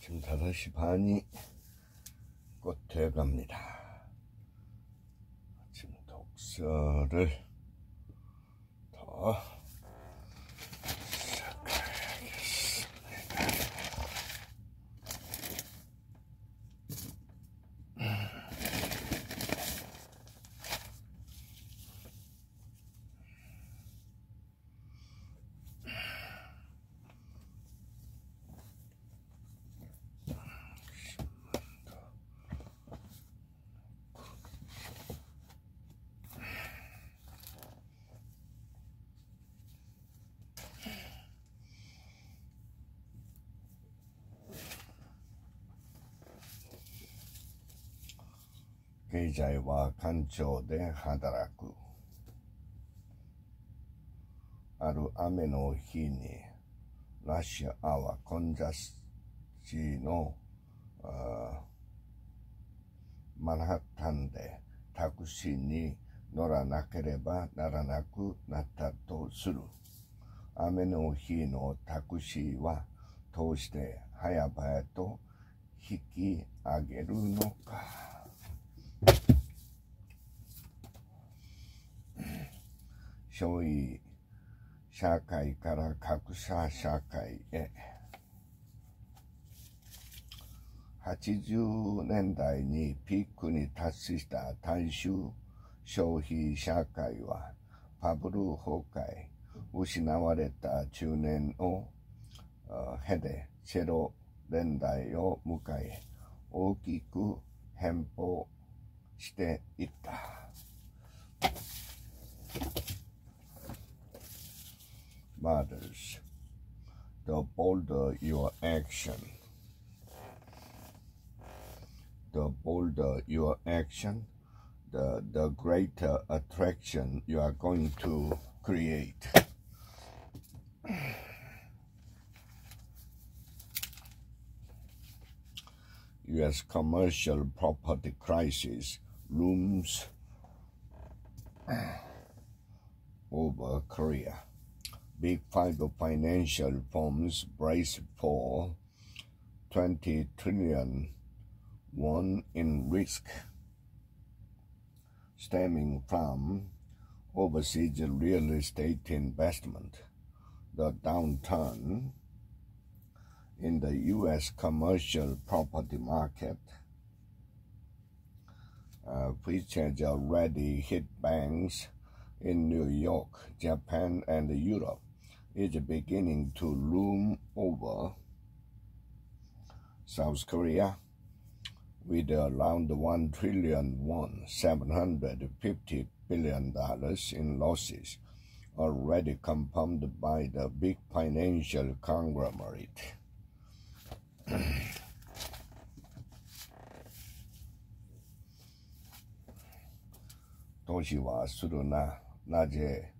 아침 5시 반이 곧 되어갑니다. 아침 독서를 더 시작해야겠습니다.経済は官庁で働く。ある雨の日にラッシュアワー混雑地のマンハッタンでタクシーに乗らなければならなくなったとする。雨の日のタクシーはどうして早々と引き上げるのか。消費社会から格差社会へ。80年代にピークに達した大衆消費社会はバブル崩壊、失われた10年を経て0年代を迎え、大きく変貌していった。Matters. The bolder your action, the greater attraction you are going to create. U.S. commercial property crisis looms over Korea. Big five financial firms brace for 20 trillion won in risk, stemming from overseas real estate investment. The downturn in the U.S. commercial property market, which has already hit banks in New York, Japan, and Europe, is beginning to loom over South Korea, with around 1 trillion won, $750 billion in losses, already confirmed by the big financial conglomerate. 年はするな。なぜ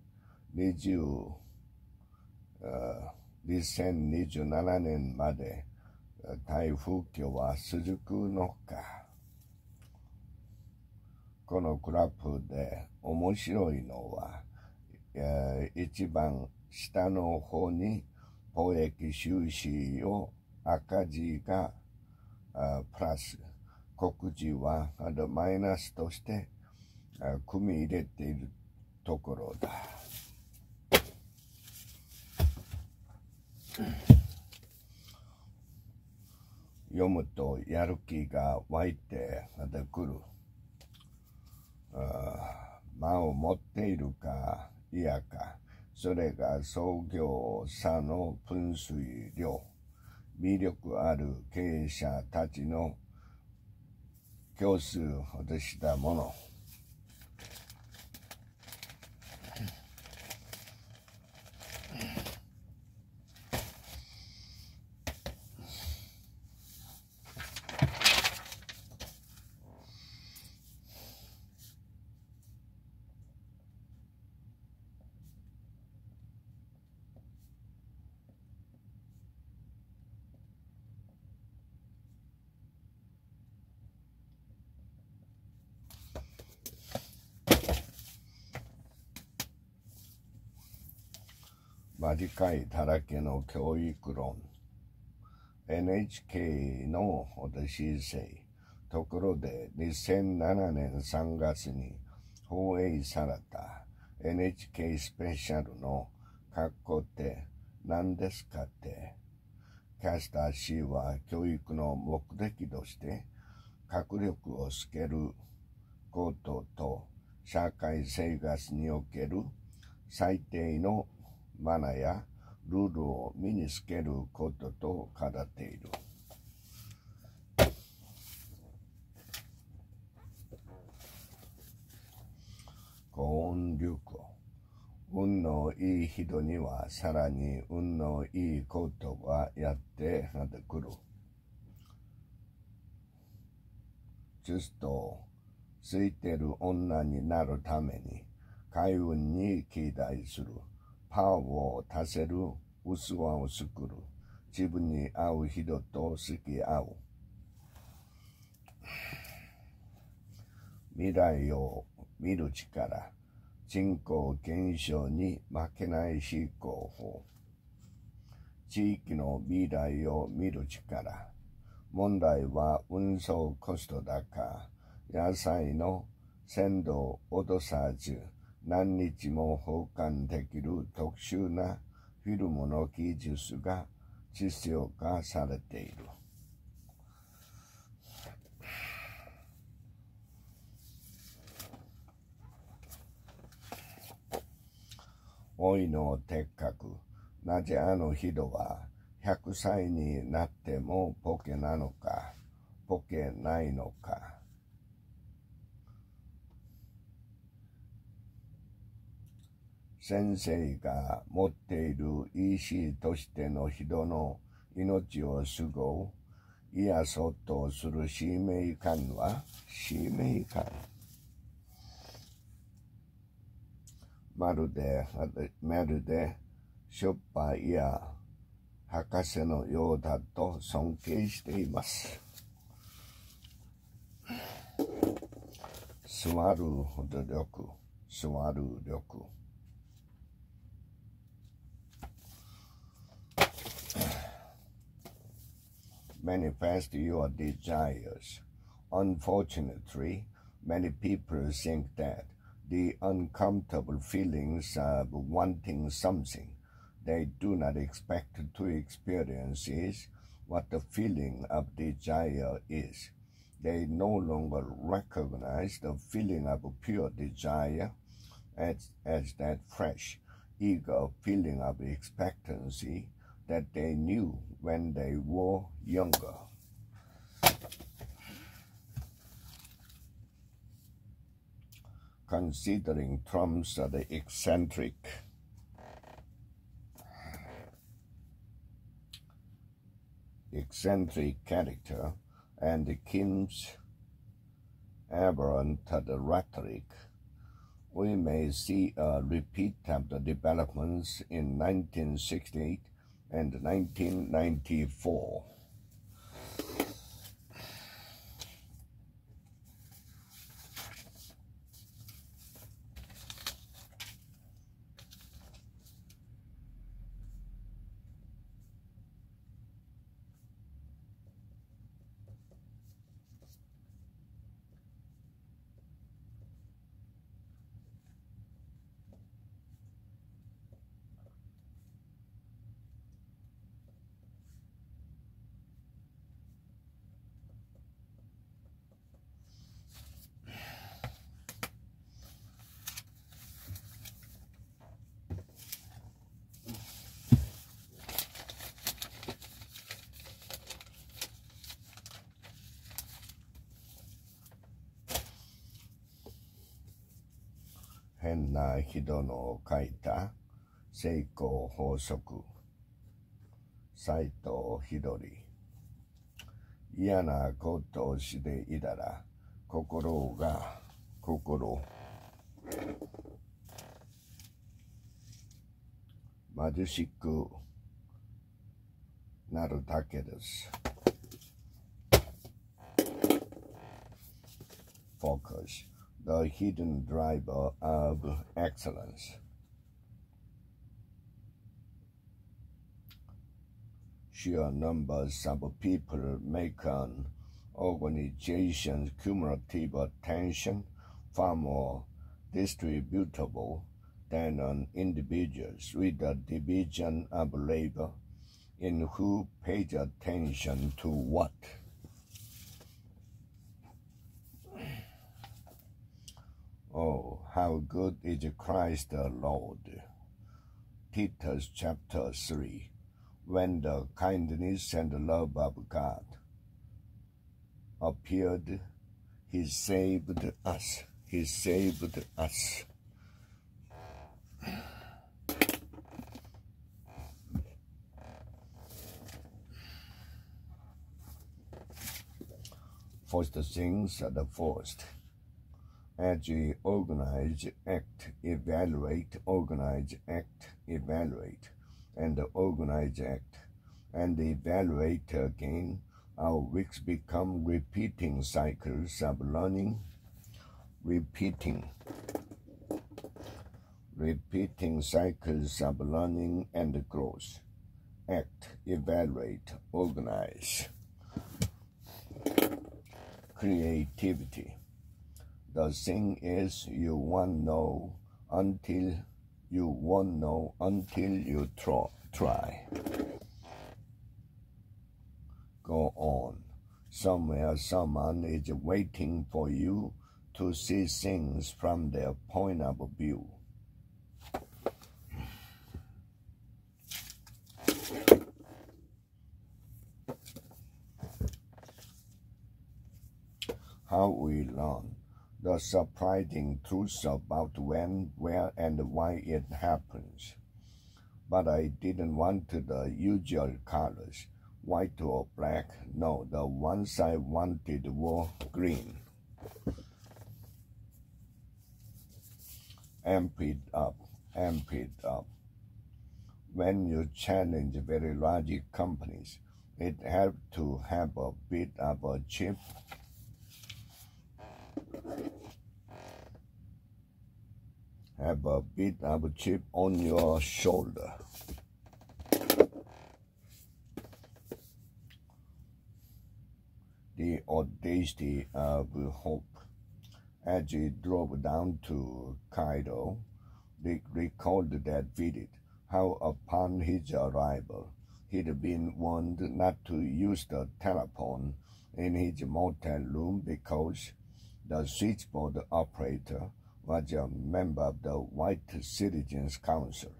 2027年まで台風況は続くのか。このグラフで面白いのは、一番下の方に貿易収支を赤字がプラス、黒字はマイナスとして組み入れているところだ。読むとやる気が湧いてくる。間を持っているか嫌か、それが創業者の分水量、魅力ある経営者たちの教数ほどしたもの。間違いだらけの教育論。NHK の新世。ところで2007年3月に放映された NHK スペシャルの格好って何ですかって、キャスター氏は教育の目的として学力をつけることと社会生活における最低のマナーやルールを身につけることと語っている。幸運流行。運のいい人にはさらに運のいいことがやってくる。ずっとついてる女になるために開運に期待する。パワーを足せる器を作る。自分に合う人と付き合う。未来を見る力。人口減少に負けない思考法。地域の未来を見る力。問題は運送コスト高。野菜の鮮度を落とさず何日も保管できる特殊なフィルムの技術が実用化されている。老いの的確。なぜあの人は100歳になってもポケなのか、ポケないのか。先生が持っている医師としての人の命を救う、癒そうとする使命感はまるでショッパーや博士のようだと尊敬しています。座る努力。Manifest your desires. Unfortunately, many people think that the uncomfortable feelings of wanting something they do not expect to experience is what the feeling of desire is. They no longer recognize the feeling of pure desire as that fresh, eager feeling of expectancy that they knew when they were younger. Considering terms of the eccentric character and Kim's aberrant rhetoric, we may see a repeat of the developments in 1968 and 1994.変な人の書いた成功法則。斎藤ひどり。嫌なことをしていたら心貧しくなるだけです。Focus, the hidden driver of excellence. sheer numbers of people make an organization's cumulative attention far more distributable than an individual's with a division of labor in who pays attention to what. Oh, how good is Christ the Lord. Titus chapter 3. When the kindness and love of God appeared, He saved us. He saved us. First things are the first. As we organize, act, evaluate, organize, act, evaluate, and organize, act, and evaluate again, our weeks become repeating cycles of learning, repeating cycles of learning and growth. Act, evaluate, organize. Creativity. The thing is, you won't know until you try. Go on. Somewhere someone is waiting for you to see things from their point of view. How we learn. The surprising truth about when, where, and why it happens. But I didn't want the usual colors, white or black. No, the ones I wanted were green. Amp it up. When you challenge very large companies, it has to have a bit of a chip. Have a bit of a chip on your shoulder. The audacity of hope. As he drove down to Cairo, Dick recalled that visit, how upon his arrival, he'd been warned not to use the telephone in his motel room because the switchboard operator was a member of the White Citizens Council.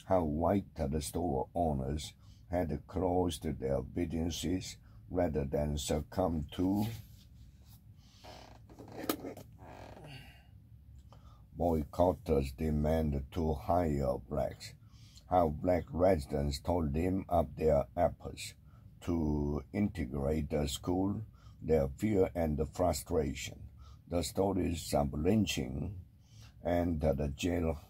How white store owners had closed their businesses rather than succumb to boycotters' demand to hire blacks. How black residents told him of their efforts to integrate the school, their fear and frustration. The stories of lynching and the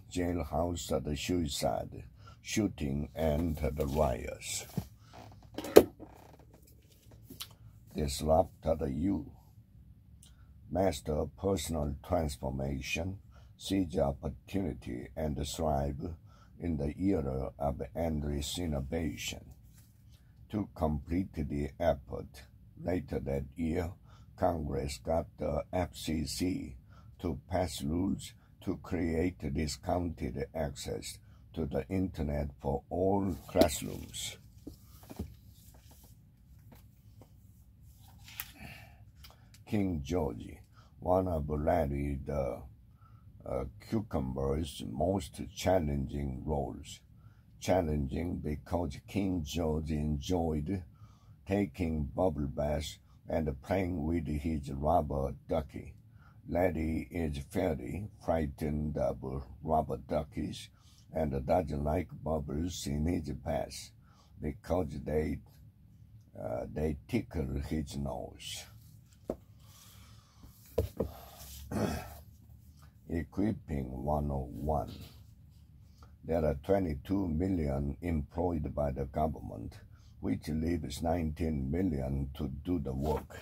jailhouse, the suicide, shooting, and the riots. Disrupt the you. Master personal transformation, seize opportunity, and thrive in the era of endless innovation. To complete the effort, later that year, Congress got the FCC to pass rules to create discounted access to the Internet for all classrooms. King George, one of Larry the Cucumber's most challenging roles. Challenging because King George enjoyed taking bubble baths and playing with his rubber ducky. Larry is fairly frightened of rubber duckies and doesn't like bubbles in his bath because they tickle his nose. Equipping 101. There are 22 million employed by the government, which leaves 19 million to do the work.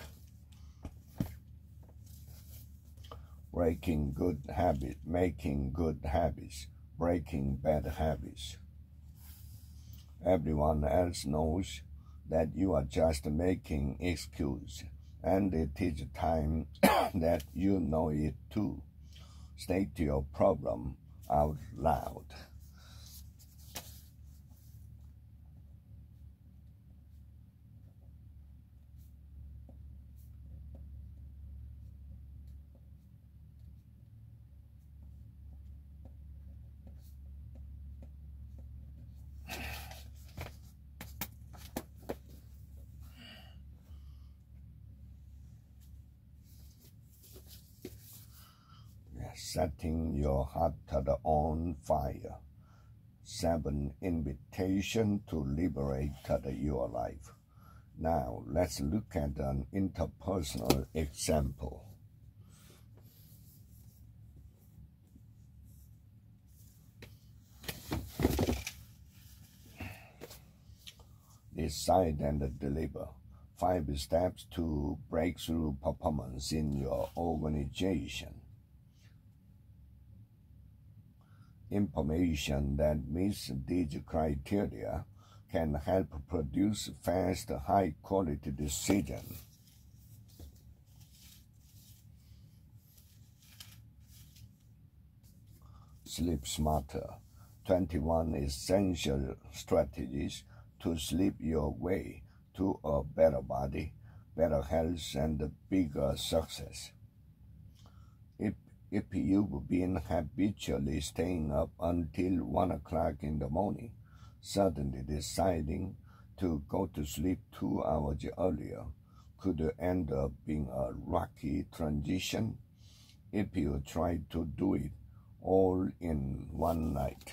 Breaking good habits, making good habits, breaking bad habits. Everyone else knows that you are just making excuse, and it is time that you know it too. State your problem out loud. Setting your heart on fire. 7. Invitation to liberate your life. Now, let's look at an interpersonal example. Decide and deliver. 5 steps to breakthrough performance in your organization. Information that meets these criteria can help produce fast, high-quality decisions. Sleep smarter. 21 essential strategies to sleep your way to a better body, better health, and bigger success. If you've been habitually staying up until 1 o'clock in the morning, suddenly deciding to go to sleep 2 hours earlier could end up being a rocky transition if you try to do it all in one night.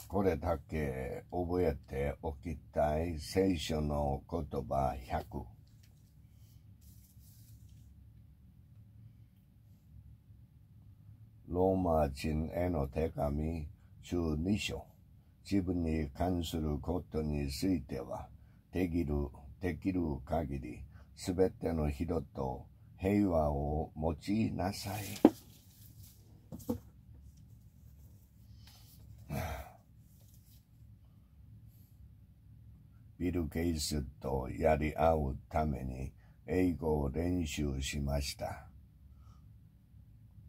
これだけ覚えておきたい聖書の言葉100。ローマ人への手紙12章。自分に関することについては、できる限り、すべての人と平和を持ちなさい。ビル・ゲイツとやり合うために英語を練習しました。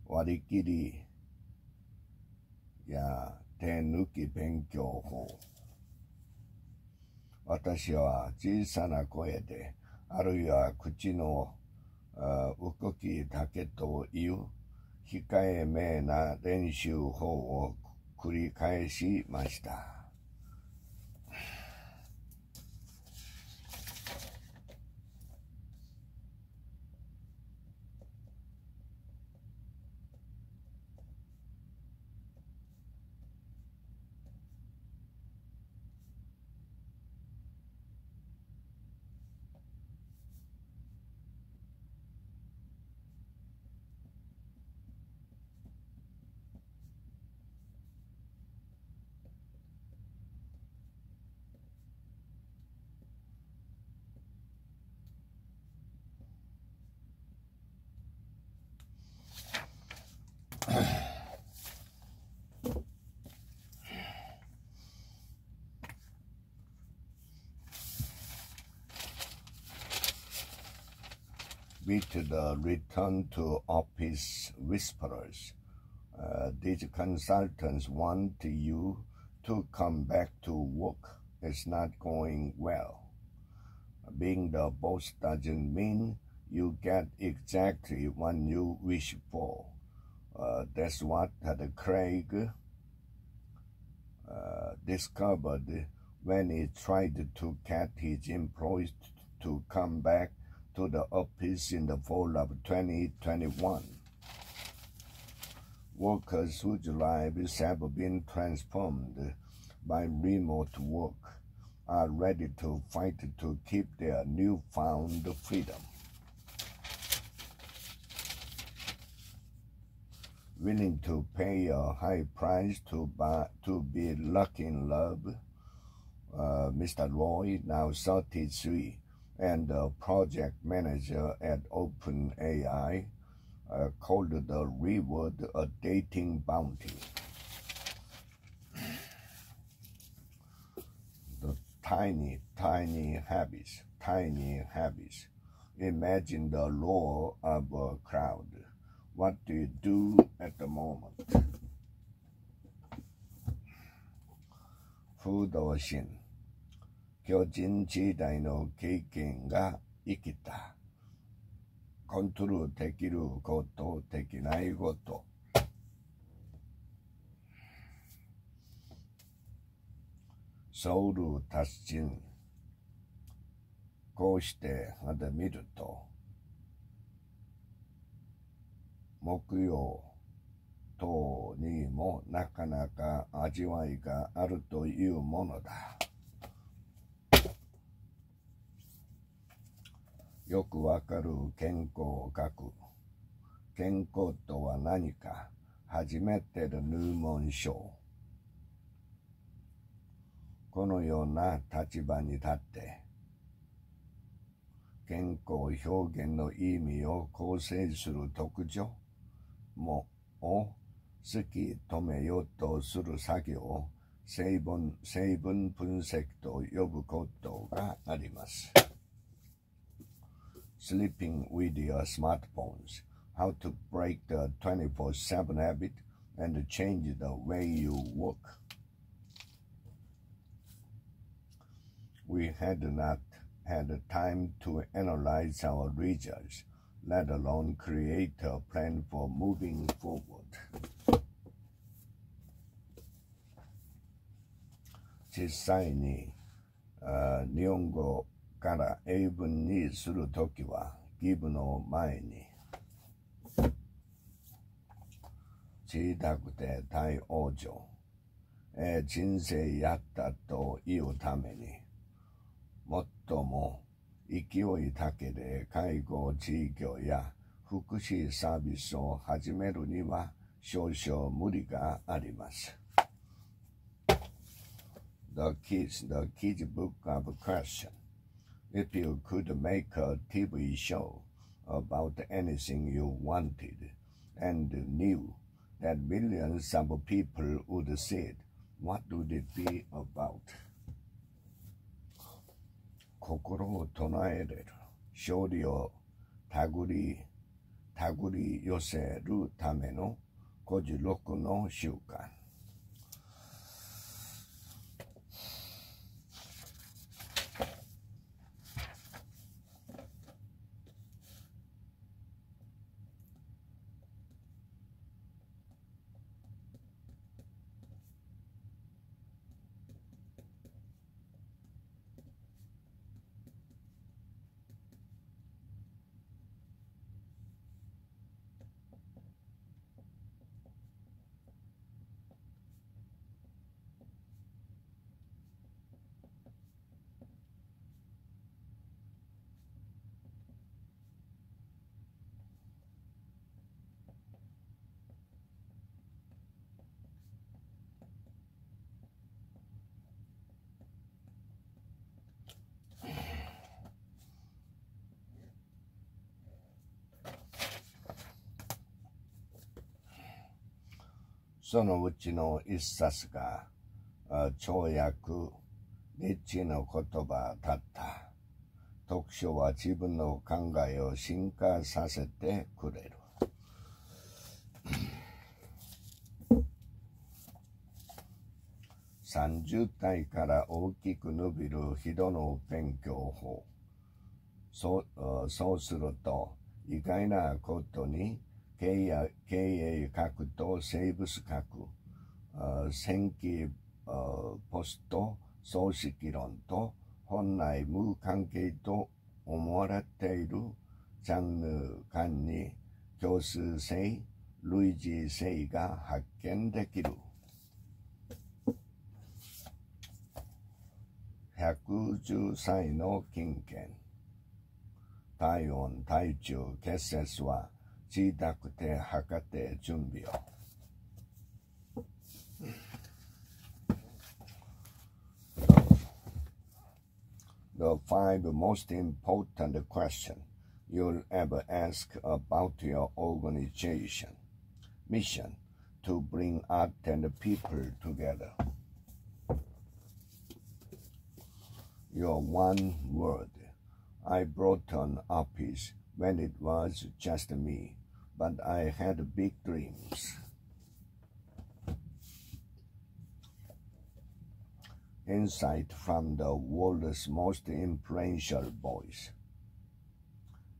割り切りや手抜き勉強法。私は小さな声で、あるいは口の動きだけという控えめな練習法を繰り返しました。with the return to office whisperers. These consultants want you to come back to work. It's not going well. Being the boss doesn't mean you get exactly what you wish for. That's what Craig discovered when he tried to get his employees to come back to the office in the fall of 2021. Workers whose lives have been transformed by remote work are ready to fight to keep their newfound freedom. Willing to pay a high price to be lucky in love, Mr. Roy, now 33, and the project manager at OpenAI, called the reward a dating bounty. The tiny habits. Imagine the roar of a crowd. What do you do at the moment? 不動心。巨人時代の経験が生きた。コントロールできること、できないこと。ソウル達人。こうして見ると、木曜等にもなかなか味わいがあるというものだ。よくわかる健康学。健康とは何か、初めての入門書。このような立場に立って、健康表現の意味を構成する特徴を突き止めようとする作業を成分分析と呼ぶことがあります。Sleeping with your smartphones, how to break the 24/7 habit and change the way you work. We had not had time to analyze our results, let alone create a plan for moving forward. 実際に日本語から英文にするときはギブの前に小さくて大往生、人生やったというために最も勢いだけで介護事業や福祉サービスを始めるには少々無理があります。The kids book of question. If you could make a TV show about anything you wanted and knew that millions of people would see it, what would it be about? 心を唱えれる勝利を手繰り寄せるための56の習慣。そのうちの一冊が跳躍、ニッチの言葉だった。読書は自分の考えを進化させてくれる。30代から大きく伸びる人の勉強法。そうすると、意外なことに経営学と生物学、戦記ポスト葬式論と本来無関係と思われているジャンル間に共通性、類似性が発見できる。110歳の金券。体温、体重、血圧は自宅で測って準備を。The 5 most important questions you'll ever ask about your organization. Mission to bring art and people together. Your one word. I brought an office when it was just me, but I had big dreams. Insight from the world's most influential voice.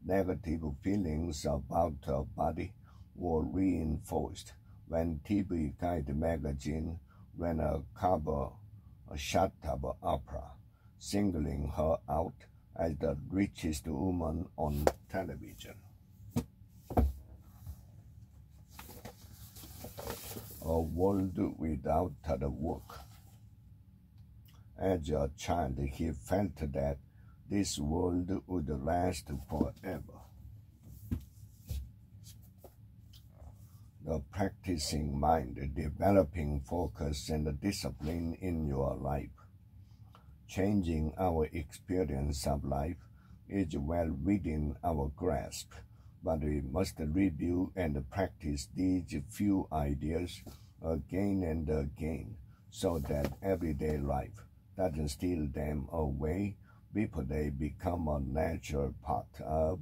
Negative feelings about her body were reinforced when TV Guide magazine ran a shot of opera, singling her out as the richest woman on television. A world without the work. As a child, he felt that this world would last forever. The practicing mind, developing focus and discipline in your life. Changing our experience of life is well within our grasp, but we must review and practice these few ideas again and again so that everyday life doesn't steal them away before they become a natural part of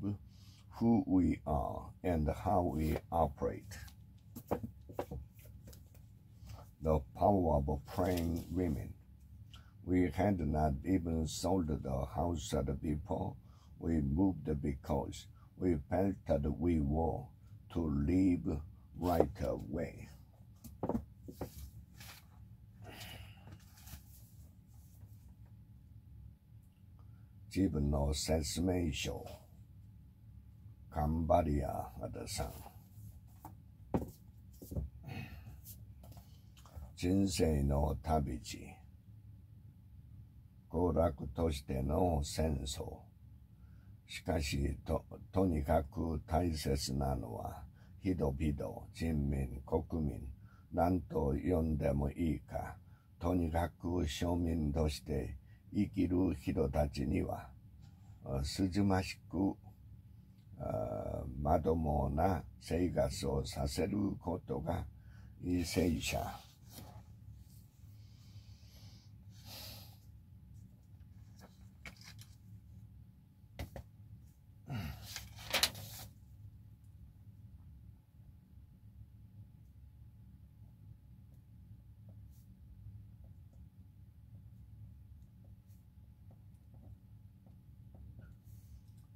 who we are and how we operate. The power of praying women. We had not even sold the house before we moved because we felt that we were to leave right away. Jiben no Sesmeisho, Cambodia Adasan. 人生の旅路。娯楽としての戦争。しかし とにかく大切なのは人々、人民、国民、何と呼んでもいいか、とにかく庶民として生きる人たちには、涼ましくまともな生活をさせることが犠牲者。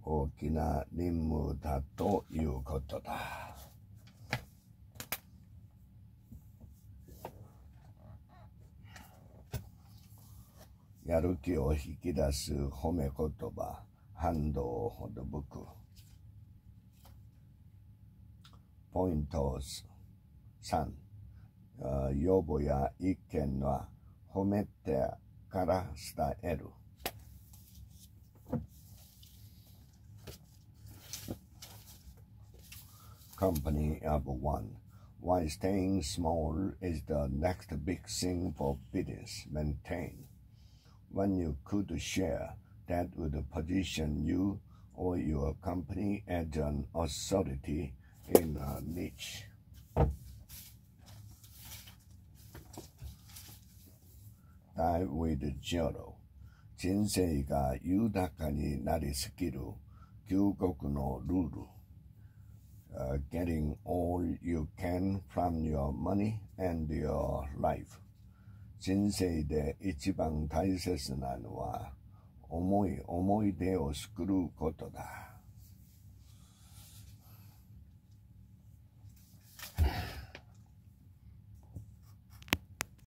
大きな任務だということだ。やる気を引き出す褒め言葉、反動を施く。ポイント3、要望や意見は褒めてから伝える。Company of one. Why staying small is the next big thing for business. Maintain. When you could share, that would position you or your company as an authority in a niche. Die with zero. 人生が豊かになりすぎる究極のルール。Getting all you can from your money and your life。人生で一番大切なのは思い出を作ることだ。